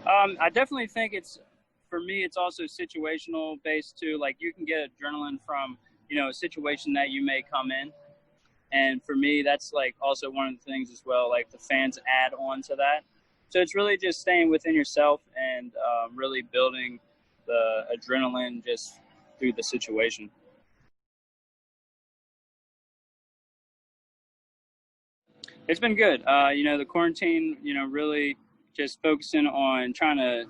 I definitely think for me, it's also situational based too. Like you can get adrenaline from, a situation that you may come in. And for me, that's like also one of the things as well, like the fans add on to that. So it's really just staying within yourself and really building the adrenaline just through the situation. It's been good. The quarantine, really just focusing on trying to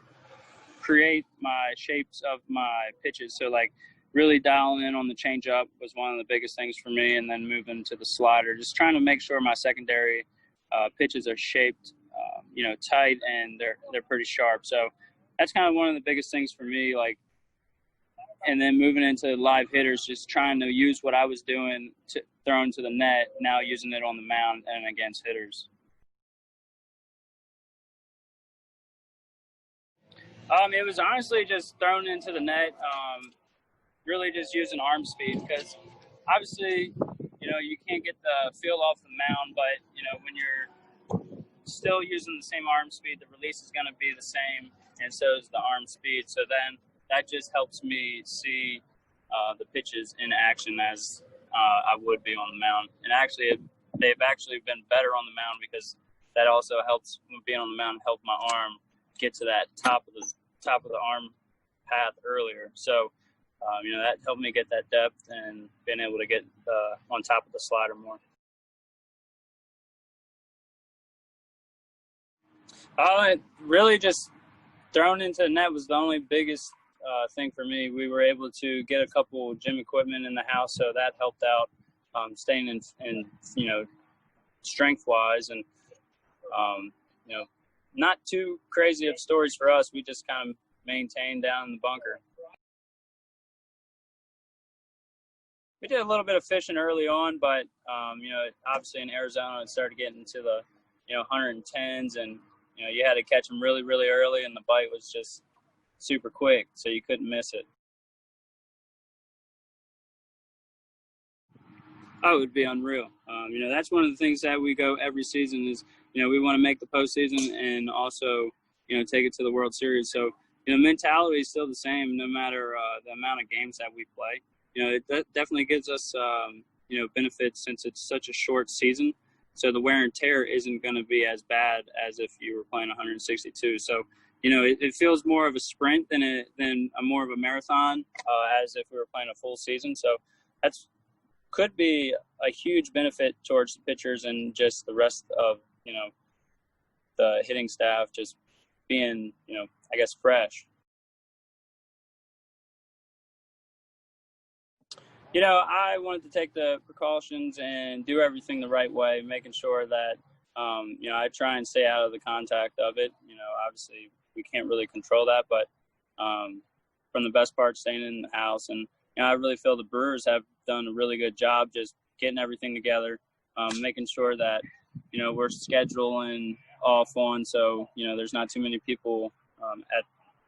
create my shapes of my pitches. So like really dialing in on the changeup was one of the biggest things for me, and then moving to the slider, just trying to make sure my secondary pitches are shaped, tight, and they're pretty sharp. So that's kind of one of the biggest things for me. Like, and then moving into live hitters, just trying to use what I was doing thrown to the net, now using it on the mound and against hitters. It was honestly just thrown into the net, really just using arm speed, because obviously, you can't get the feel off the mound, but, when you're still using the same arm speed, the release is going to be the same, and so is the arm speed. So then that just helps me see the pitches in action as I would be on the mound. And actually, they've actually been better on the mound, because that also helps being on the mound help my arm get to that top of the arm path earlier. So, that helped me get that depth and being able to get on top of the slider more. It really just thrown into the net was the only biggest thing for me. We were able to get a couple gym equipment in the house, so that helped out staying in strength-wise. And, not too crazy of stories for us. We just kind of maintained down in the bunker. We did a little bit of fishing early on, but, obviously in Arizona, it started getting to the, 110s, and, you had to catch them really, really early, and the bite was just super quick, so you couldn't miss it. Oh, it would be unreal. That's one of the things that we go every season is, we want to make the postseason and also, take it to the World Series. So, mentality is still the same no matter the amount of games that we play. It definitely gives us, benefits since it's such a short season. So the wear and tear isn't going to be as bad as if you were playing 162. So, it feels more of a sprint than more of a marathon, as if we were playing a full season. So that's could be a huge benefit towards the pitchers and just the rest of, the hitting staff just being, I guess, fresh. I wanted to take the precautions and do everything the right way, making sure that, I try and stay out of the contact of it. Obviously we can't really control that, but from the best part, staying in the house. And, I really feel the Brewers have done a really good job just getting everything together, making sure that, we're scheduling off on. So, there's not too many people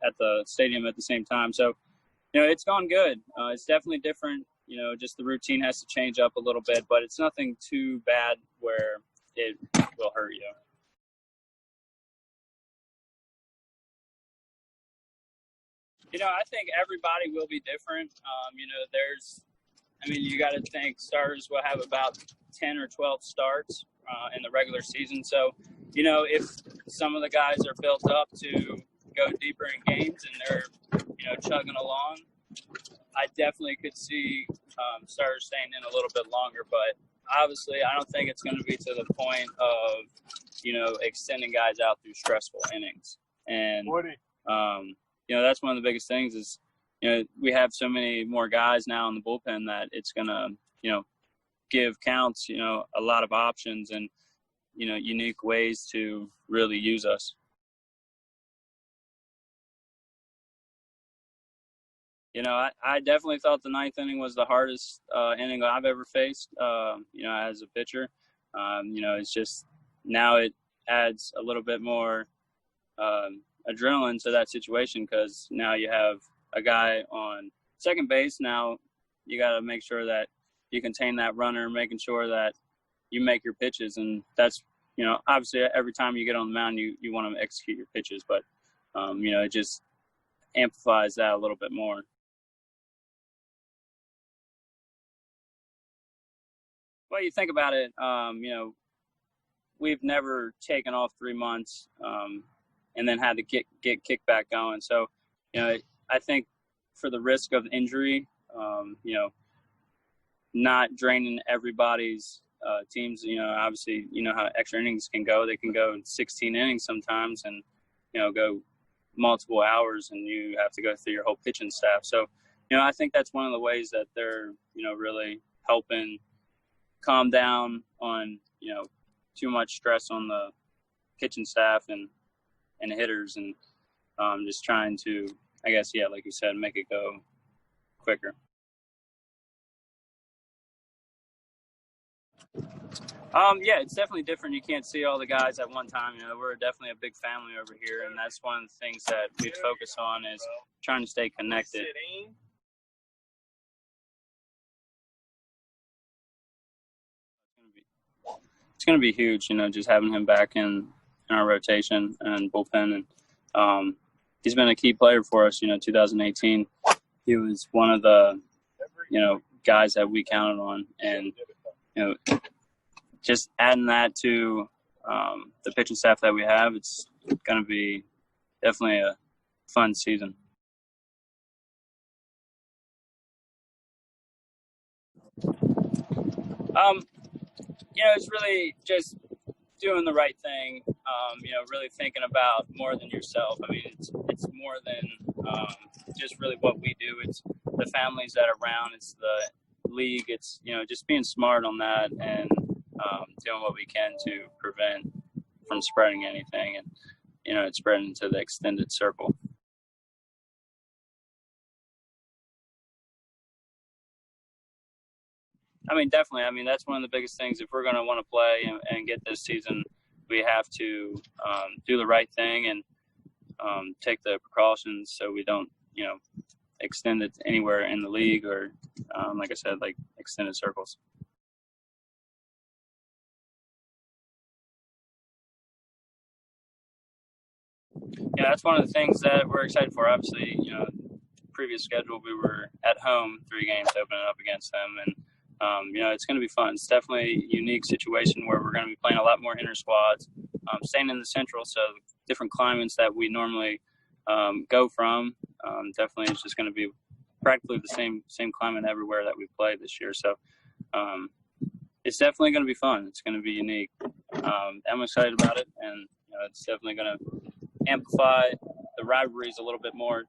at the stadium at the same time. So, it's gone good. It's definitely different. Just the routine has to change up a little bit, but it's nothing too bad where it will hurt you. I think everybody will be different. You got to think starters will have about 10 or 12 starts in the regular season. So, if some of the guys are built up to go deeper in games and they're, chugging along, I definitely could see starters staying in a little bit longer. But obviously, I don't think it's going to be to the point of, extending guys out through stressful innings. And, that's one of the biggest things is, we have so many more guys now in the bullpen that it's going to, give Counts, a lot of options and, unique ways to really use us. I definitely thought the ninth inning was the hardest inning I've ever faced, as a pitcher. It's just now it adds a little bit more adrenaline to that situation because now you have a guy on second base. Now you got to make sure that you contain that runner, making sure that you make your pitches. And that's, obviously every time you get on the mound, you want to execute your pitches. But It just amplifies that a little bit more. Well, you think about it, we've never taken off 3 months and then had to get kicked back going. So, I think for the risk of injury, not draining everybody's teams, obviously, how extra innings can go. They can go 16 innings sometimes and, go multiple hours, and you have to go through your whole pitching staff. So, I think that's one of the ways that they're, really helping calm down on, too much stress on the pitching staff and hitters, and just trying to, I guess, like you said, make it go quicker. It's definitely different. You can't see all the guys at one time. We're definitely a big family over here, and that's one of the things that we focus on is trying to stay connected. It's going to be huge, just having him back in our rotation and bullpen. And he's been a key player for us. 2018, he was one of the, guys that we counted on. And, just adding that to the pitching staff that we have, it's going to be definitely a fun season. It's really just doing the right thing, really thinking about more than yourself. I mean, it's more than just really what we do. It's the families that are around. It's the league. It's, just being smart on that and doing what we can to prevent from spreading anything and, it's spreading to the extended circle. I mean, definitely. I mean, that's one of the biggest things. If we're going to want to play and get this season, we have to do the right thing and take the precautions so we don't, extend it anywhere in the league or, like I said, like extended circles. Yeah, that's one of the things that we're excited for. Obviously, previous schedule, we were at home 3 games opening up against them. And, it's going to be fun. It's definitely a unique situation where we're going to be playing a lot more inter squads, staying in the Central. So different climates that we normally go from. Definitely it's just going to be practically the same climate everywhere that we play this year. So it's definitely going to be fun. It's going to be unique. I'm excited about it. And, it's definitely going to amplify the rivalries a little bit more